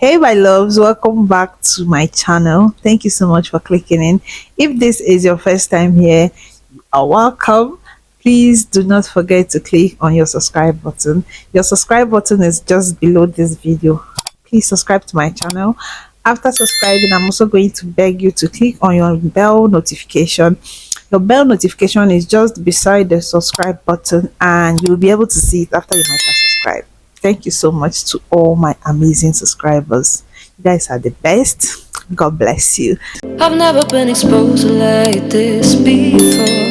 Hey my loves, welcome back to my channel. Thank you so much for clicking in. If this is your first time here, you are welcome. Please do not forget to click on your subscribe button. Your subscribe button is just below this video. Please subscribe to my channel. After subscribing, I'm also going to beg you to click on your bell notification. Your bell notification is just beside the subscribe button and you'll be able to see it after you might have subscribed. Thank you so much to all my amazing subscribers. You guys are the best. God bless you. I've never been exposed like this before.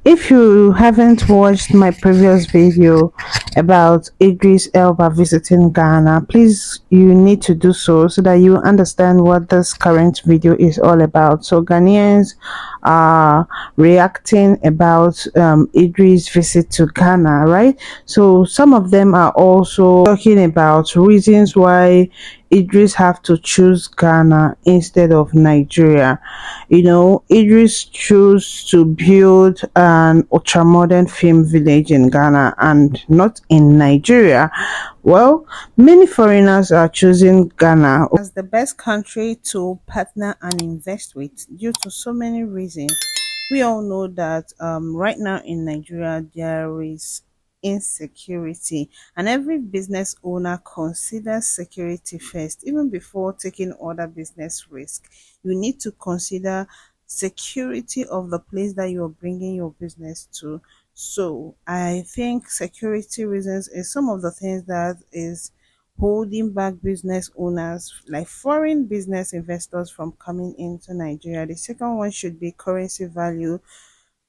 If you haven't watched my previous video about Idris Elba visiting Ghana, please you need to do so that you understand what this current video is all about. So Ghanaians are reacting about Idris' visit to Ghana, right? So some of them are also talking about reasons why Idris have to choose Ghana instead of Nigeria. You know, Idris chose to build an ultra-modern film village in Ghana and not in Nigeria. Well, many foreigners are choosing Ghana as the best country to partner and invest with due to so many reasons. We all know that right now in Nigeria there is insecurity, and every business owner considers security first even before taking other business risk. You need to consider security of the place that you're bringing your business to. So I think security reasons is some of the things that is holding back business owners like foreign business investors from coming into Nigeria. The second one should be currency value.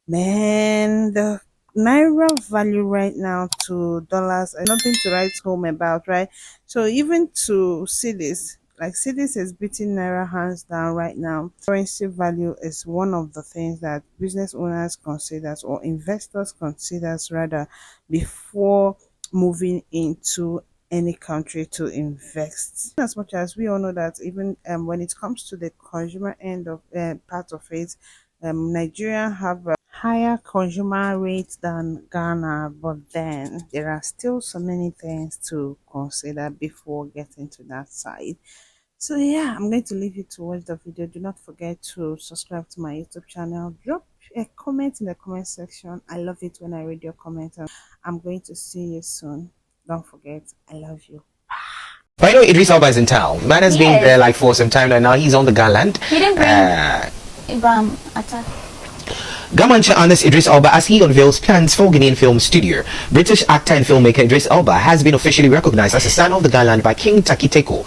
Man, the naira value right now to dollars is nothing to write home about, right? So even to see this, like cedis is beating naira hands down right now. Currency value is one of the things that business owners considers or investors considers rather before moving into any country to invest. As much as we all know that even when it comes to the consumer end of part of it, Nigeria have a higher consumer rate than Ghana, but then there are still so many things to consider before getting to that side. So yeah, I'm going to leave you to watch the video. Do not forget to subscribe to my YouTube channel. Drop a comment in the comment section. I love it when I read your comments. I'm going to see you soon. Don't forget, I love you. But I know Idris Elba is in town. Man has been there like for some time now. He's on the Garland. He didn't bring attack. Gamanche honors Idris Elba as he unveils plans for Ghanaian film studio. British actor and filmmaker Idris Elba has been officially recognized as a son of the Garland by King Takiteko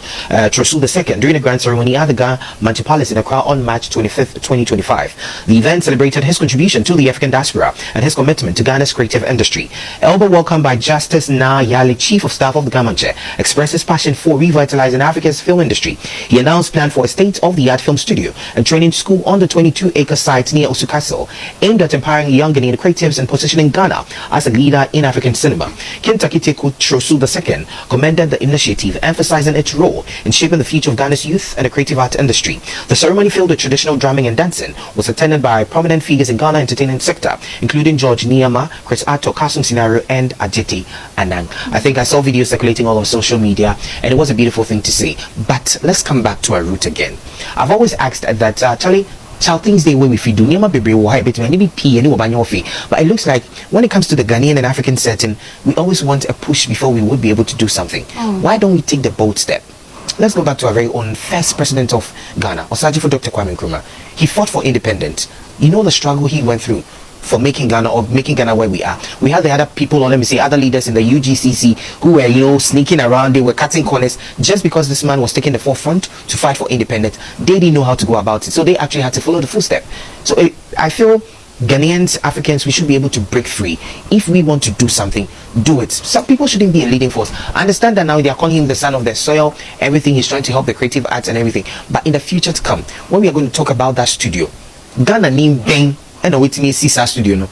Trosu II during a grand ceremony at the Gamanche Palace in Accra on March 25th, 2025. The event celebrated his contribution to the African diaspora and his commitment to Ghana's creative industry. Elba, welcomed by Justice Na Yali, Chief of Staff of the Gamanche, expressed his passion for revitalizing Africa's film industry. He announced plans for a state-of-the-art film studio and training school on the 22-acre site near Osu Castle, aimed at empowering young Ghanaian creatives and positioning Ghana as a leader in African cinema. King Takiteko Trosu II commended the initiative, emphasizing its role in shaping the future of Ghana's youth and the creative art industry. The ceremony, filled with traditional drumming and dancing, was attended by prominent figures in Ghana entertainment sector, including George Niyama, Chris Ato, Kasum Scenario, and Ajeti Anang. I think I saw videos circulating all over social media, and it was a beautiful thing to see. But let's come back to our root again. I've always asked that, Charlie, things they way we feed do but it looks like when it comes to the Ghanaian and African setting, we always want a push before we would be able to do something. Why don't we take the bold step? Let's go back to our very own first president of Ghana, Osajifo Dr. Kwame Nkrumah. He fought for independence. You know the struggle he went through for making Ghana where we are. We had the other people, or let me say other leaders in the UGCC who were, you know, sneaking around. They were cutting corners just because this man was taking the forefront to fight for independence. They didn't know how to go about it, so they actually had to follow the footstep. So I feel Ghanaians, Africans, we should be able to break free. If we want to do something, do it. Some people shouldn't be a leading force. I understand that now they are calling him the son of the soil, everything. He's trying to help the creative arts and everything, but in the future to come, when we are going to talk about that studio, Ghana name bang and wait me see studio no.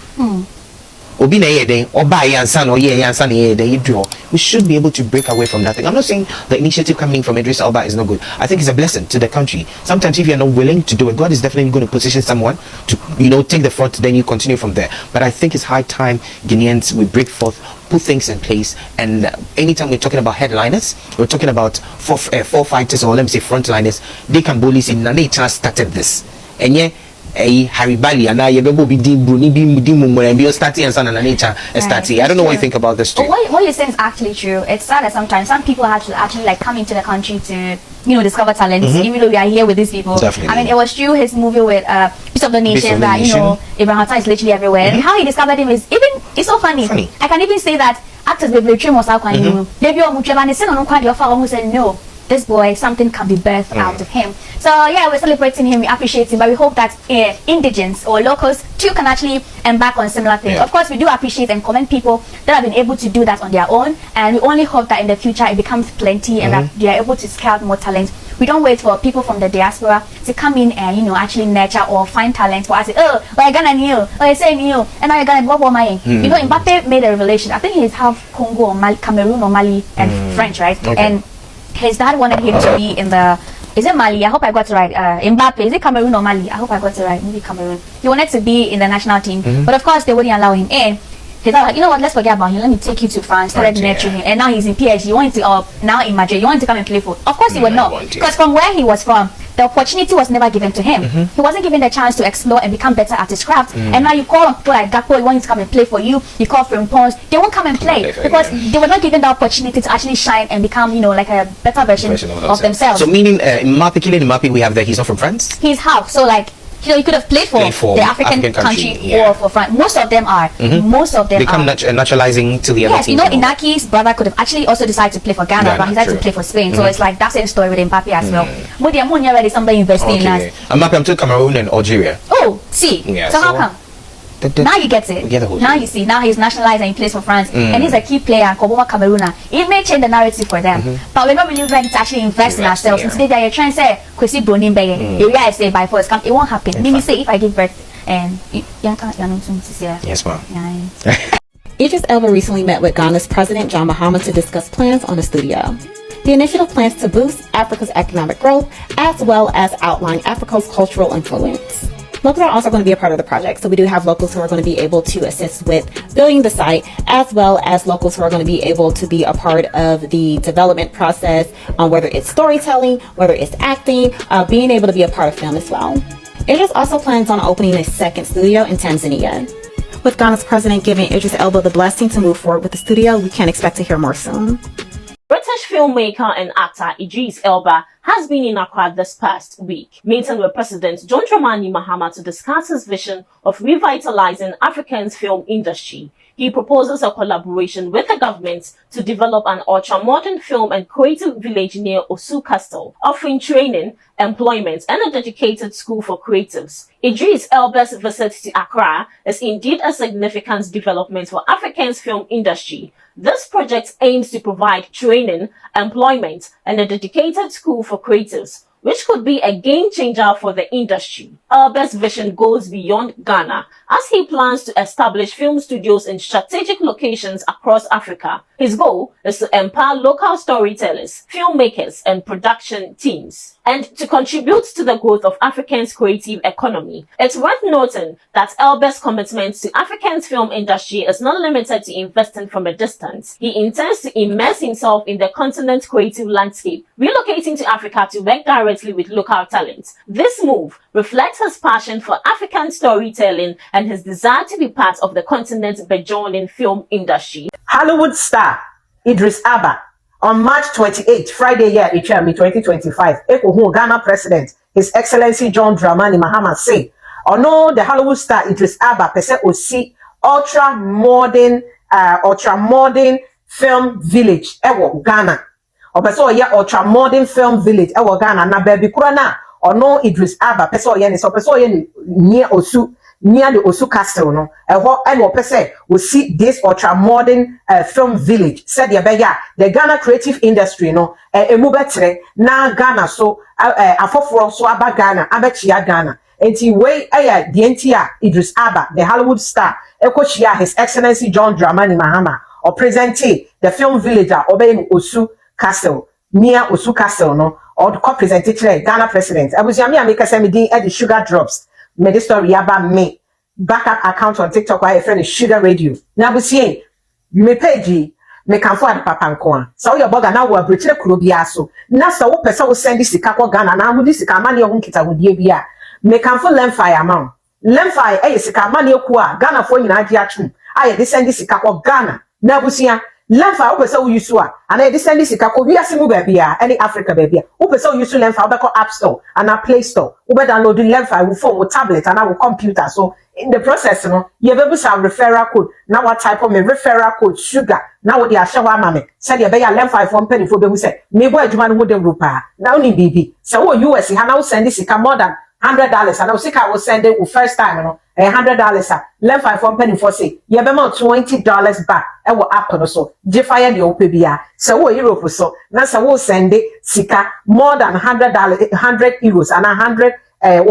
obi na yede oba yansa no ye yansa na yede yidro. We should be able to break away from that thing. I'm not saying the initiative coming from Idris Elba is not good. I think it's a blessing to the country. Sometimes if you're not willing to do it, God is definitely going to position someone to, you know, take the front, then you continue from there. But I think it's high time Ghanaians we break forth, put things in place. And anytime we're talking about headliners, we're talking about four fighters, or let me say frontliners, they can boldly say na they started this. And yeah, Harry Bali and I be starting and son and nature starting. I don't know what you think about this too. What you're saying is actually true. It's sad that sometimes some people have to actually like come into the country to, you know, discover talents, even though we are here with these people. Definitely. I mean, it was true, his movie with Piece of the Nation, that, you know, Abraham Hatta is literally everywhere. And how he discovered him is even, it's so funny. I can even say that actors they've was out they said no, this boy, something can be birthed out of him. So yeah, we're celebrating him, we appreciate him, but we hope that indigents or locals too can actually embark on similar things. Of course, we do appreciate and commend people that have been able to do that on their own, and we only hope that in the future it becomes plenty and that they are able to scout more talent. We don't wait for people from the diaspora to come in and, you know, actually nurture or find talent for us. Oh, you're gonna kneel, or you're saying kneel, and now you're gonna what my You know, Mbappe made a revelation. I think he's half Congo or Mali, Cameroon or Mali and French, right? Okay. And his dad wanted him to be in the, is it Mali? I hope I got it right. Mbappe, is it Cameroon or Mali? I hope I got it right. Maybe Cameroon. He wanted to be in the national team, but of course they wouldn't allow him in. He's like, you know what, let's forget about him. Let me take you to France. Started nurturing him. And now he's in PSG. You want to, now in Madrid. You want to come and play for? Of course he would not. Because from where he was from, the opportunity was never given to him. He wasn't given the chance to explore and become better at his craft. And now you call on people like Gakpo, you want him to come and play for you. You call Frimpons, they won't come and play because they were not given the opportunity to actually shine and become, you know, like a better version of themselves. So meaning, Mbappe, we have that he's not from France? He's half. So like, you know, you could have played for the African country or for France. Most of them are. Most of them become naturalizing to the other team. You know, Inaki's brother could have actually also decided to play for Ghana, but he decided to play for Spain. So it's like that same story with Mbappe as well. But they're already somebody investing in us. Mbappe, I'm to Cameroon and Algeria. Oh, see. So how come? Now you get it. Now you see. Now he's nationalized and he plays for France, and he's a key player. Koboma Cameroon. It may change the narrative for them, but we're not really ready to actually invest in ourselves. Today they are trying to say, "Kwesi Bronin Beye." Area I say by force. It won't happen. Let me say if I give birth and yes, ma'am. Idris Elba recently met with Ghana's President John Mahama to discuss plans on the studio. The initiative plans to boost Africa's economic growth as well as outline Africa's cultural influence. Locals are also going to be a part of the project, so we do have locals who are going to be able to assist with building the site, as well as locals who are going to be able to be a part of the development process, whether it's storytelling, whether it's acting, being able to be a part of film as well. Idris also plans on opening a second studio in Tanzania. With Ghana's president giving Idris Elba the blessing to move forward with the studio, we can expect to hear more soon. British filmmaker and actor Idris Elba has been in Accra this past week, meeting with President John Dramani Mahama to discuss his vision of revitalizing Africa's film industry. He proposes a collaboration with the government to develop an ultra-modern film and creative village near Osu Castle, offering training, employment, and a dedicated school for creatives. Idris Elba's visit to Accra is indeed a significant development for Africa's film industry. This project aims to provide training, employment, and a dedicated school for creatives, which could be a game changer for the industry. Elba's vision goes beyond Ghana, as he plans to establish film studios in strategic locations across Africa. His goal is to empower local storytellers, filmmakers, and production teams, and to contribute to the growth of Africa's creative economy. It's worth noting that Elba's commitment to Africa's film industry is not limited to investing from a distance. He intends to immerse himself in the continent's creative landscape, relocating to Africa to work directly with local talents. This move reflects his passion for African storytelling and his desire to be part of the continent's burgeoning film industry. Hollywood star Idris Elba on March 28th, Friday year, 2025, Ghana President, His Excellency John Dramani Mahama say, no, the Hollywood star Idris Elba pese osi ultra modern film village ewo Ghana. Pese oye ultra modern film village ewo Ghana na baby kura na no Idris Elba pese oye ni so pese oye ni near the Osu Castle no and pese we see this ultra modern film village said the Ghana creative industry no emu betre na Ghana so afoforo so aba Ghana abechia Ghana enti way the NTR Idris Elba, the Hollywood star, Ekochia, His Excellency John Dramani Mahama, or presente the film villager obeying Osu Castle, near Osu Castle, no, or the co-presented Ghana president. I was Yami Amika Semidi at the sugar drops, made the story about me. Backup account on TikTok where a friend is Sugar Radio. Now we see me page me can afford papa nko so your burger na wo abrechire kuro bia so na so wo pese wo send sika ko Ghana na wo di sika mane ho nkita wo die bia me can for lemfire amount lemfire sika mane ku a Ghana fo nyina agi atwum aye de send sika ko Ghana na busia lemfire wo pese wo use a ana de send sika ko wiase mu ba bia any Africa ba bia wo pese wo use lemfire wo be ko App Store and Play Store wo be download lemfire wo phone wo tablet and wo computer so in the process, no, you have some referral code. Now what type of me referral code sugar? Now what they are showing mammy. Said you better lend 5 penny for them. Say, me boy, you man would the rupa. Now ni BB. So what US, I now send this more than $100. And I was sick. I was sending first time, you know, $100. Lend 5 penny for say, you have about $20 back. I will happen so. Jefire the OPBA. So what Europe so. Now so we'll send it sika more than $100, 100 euros and 100.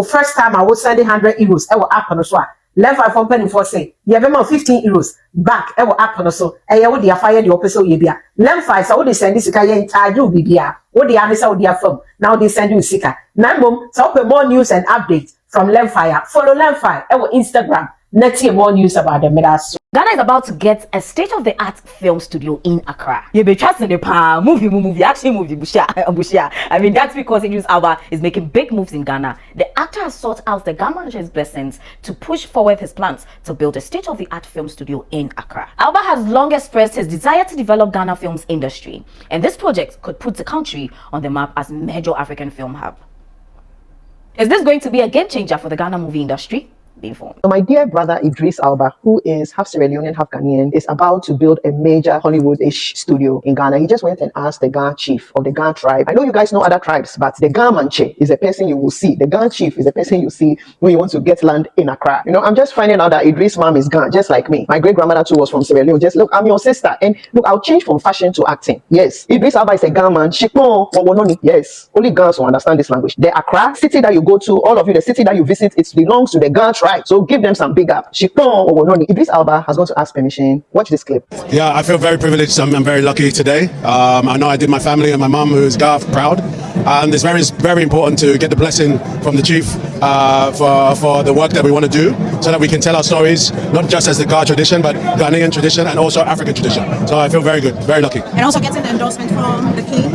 First time I was sending 100 euros. I will happen so. Left 5 penny for say, you have about 15 euros back. I will happen so. I would fire the opposite yebia. Lem 5, so they send this sika yen taju bibia. What the answer would firm. Now they send you sika. Now mum, so open more news and updates from Lemfire. Follow Lemfire. Our Instagram. Let's hear more news about them. Ghana is about to get a state-of-the-art film studio in Accra. You be trusting the movie, action movie, Bushia. I mean, that's because Idris Elba is making big moves in Ghana. The actor has sought out the government's blessings to push forward his plans to build a state-of-the-art film studio in Accra. Elba has long expressed his desire to develop Ghana film's industry, and this project could put the country on the map as a major African film hub. Is this going to be a game changer for the Ghana movie industry? So my dear brother Idris Elba, who is half Sierra Leonean, half Ghanaian, is about to build a major Hollywood-ish studio in Ghana. He just went and asked the Ghana chief of the Ghana tribe. I know you guys know other tribes, but the Ghana Manche is a person you will see. The Ghana chief is a person you see when you want to get land in Accra. You know, I'm just finding out that Idris' mom is Ghana, just like me. My great-grandmother too was from Sierra Leone. Just look, I'm your sister. And look, I'll change from fashion to acting. Yes, Idris Elba is a Ghana man. Yes, only Ghanaians will understand this language. The Accra city that you go to, all of you, the city that you visit, it belongs to the Ghana tribe. So give them some big up. Idris Elba has gone to ask permission. Watch this clip. Yeah, I feel very privileged. I'm very lucky today. I know I did my family and my mum, who's Garth, proud. And it's very important to get the blessing from the chief for the work that we want to do, so that we can tell our stories, not just as the Ghana tradition, but Ghanaian tradition and also African tradition. So I feel very good, very lucky. And also getting the endorsement from the king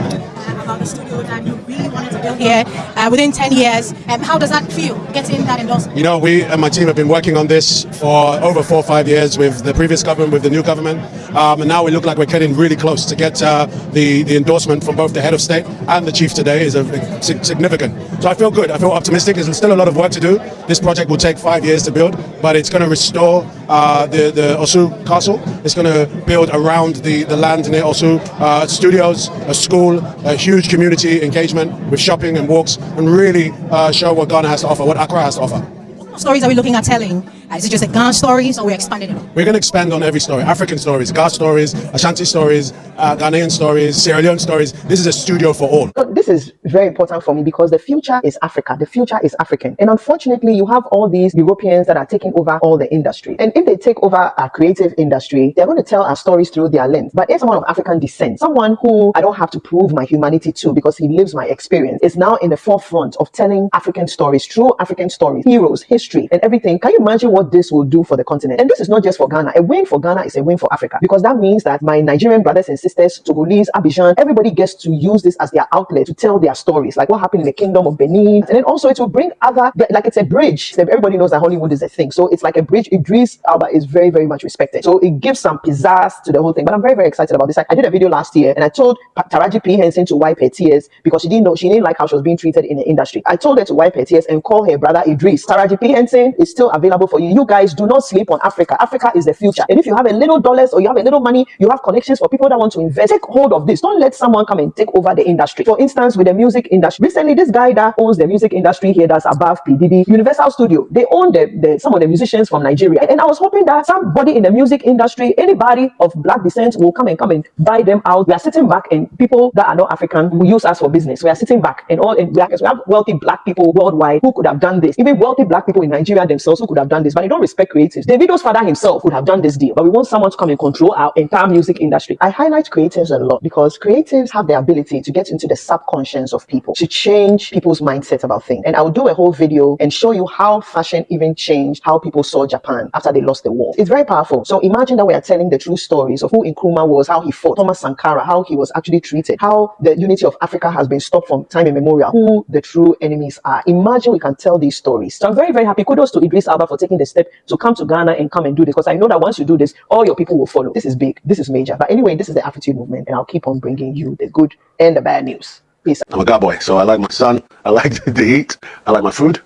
about the studio that you really wanted to build here within 10 years. How does that feel, getting that endorsement? You know, we and my team have been working on this for over 4 or 5 years with the previous government, with the new government. And now we look like we're getting really close to get the endorsement from both the head of state and the chief today is significant. So I feel good. I feel optimistic. There's still a lot of work to do. This project will take 5 years to build, but it's going to restore the Osu Castle. It's going to build around the land near Osu, studios, a school, a huge community engagement with shopping and walks, and really show what Ghana has to offer, what Accra has to offer. What stories are we looking at telling? Is it just like Ghana stories, or we're expanding it? We're going to expand on every story. African stories, Ghana stories, Ashanti stories, Ghanaian stories, Sierra Leone stories. This is a studio for all. This is very important for me because the future is Africa. The future is African. And unfortunately, you have all these Europeans that are taking over all the industry. And if they take over our creative industry, they're going to tell our stories through their lens. But if someone of African descent, someone who I don't have to prove my humanity to because he lives my experience, is now in the forefront of telling African stories, true African stories, heroes, history, and everything. Can you imagine what this will do for the continent? And this is not just for Ghana. A win for Ghana is a win for Africa, because that means that my Nigerian brothers and sisters, Togolese, Abidjan, everybody gets to use this as their outlet to tell their stories, like what happened in the kingdom of Benin. And then also it will bring other, like it's a bridge. Everybody knows that Hollywood is a thing. So it's like a bridge. Idris Elba is very, very much respected. So it gives some pizzazz to the whole thing. But I'm very, very excited about this. I did a video last year and I told Taraji P. Henson to wipe her tears because she didn't like how she was being treated in the industry. I told her to wipe her tears and call her brother Idris. Taraji P. Henson is still available for you. you guys do not sleep on Africa. Africa is the future. And if you have a little dollars or you have a little money, you have connections for people that want to invest, take hold of this. Don't let someone come and take over the industry. For instance, with the music industry, recently this guy that owns the music industry here, that's above PDD, Universal Studio, they own some of the musicians from Nigeria. And I was hoping that somebody in the music industry, anybody of black descent, will come and buy them out. We are sitting back, and people that are not African will use us for business. We are sitting back, and we have wealthy black people worldwide who could have done this. Even wealthy black people in Nigeria themselves who could have done this, but they don't respect creatives. Davido's father himself would have done this deal, but we want someone to come and control our entire music industry. I highlight creatives a lot because creatives have the ability to get into the subconscious of people, to change people's mindset about things. And I will do a whole video and show you how fashion even changed how people saw Japan after they lost the war. It's very powerful. So imagine that we are telling the true stories of who Nkrumah was, how he fought, Thomas Sankara, how he was actually treated, how the unity of Africa has been stopped from time immemorial, who the true enemies are. Imagine we can tell these stories. So I'm very, very happy. Kudos to Idris Elba for taking the step to come to Ghana and come and do this, because I know that once you do this, all your people will follow. This is big. This is major. But anyway, this is the Attitude Movement, and I'll keep on bringing you the good and the bad news. Peace. I'm a guy boy, so I like my sun, I like the heat, I like my food.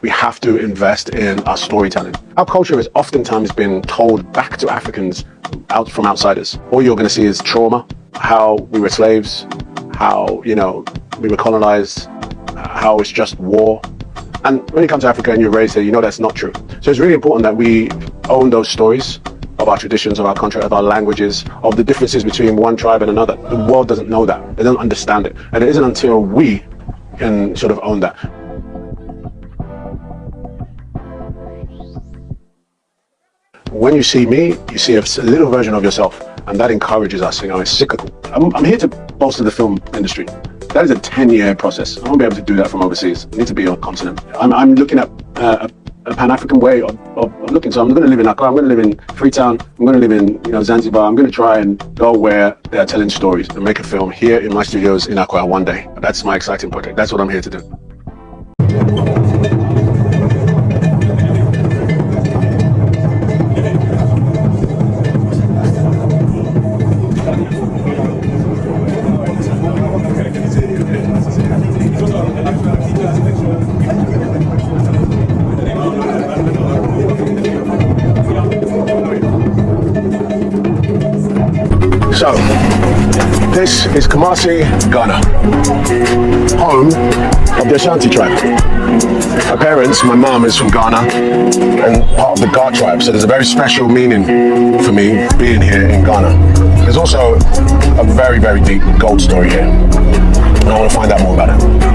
We have to invest in our storytelling. Our culture has oftentimes been told back to Africans from outsiders. All you're going to see is trauma, how we were slaves, how, we were colonized, how it's just war. And when you come to Africa and you're raised here, that's not true. So it's really important that we own those stories of our traditions, of our country, of our languages, of the differences between one tribe and another. The world doesn't know that. They don't understand it. And it isn't until we can sort of own that. When you see me, you see a little version of yourself, and that encourages us. It's cyclical. I'm here to bolster the film industry. That is a 10-year process. I won't be able to do that from overseas. I need to be on continent. I'm looking at a Pan-African way of looking. So I'm going to live in Accra. I'm going to live in Freetown. I'm going to live in Zanzibar. I'm going to try and go where they are telling stories and make a film here in my studios in Accra one day. That's my exciting project. That's what I'm here to do. So, this is Kumasi, Ghana, home of the Ashanti tribe. My parents, my mom is from Ghana and part of the Ga tribe, so there's a very special meaning for me being here in Ghana. There's also a very, very deep gold story here, and I want to find out more about it.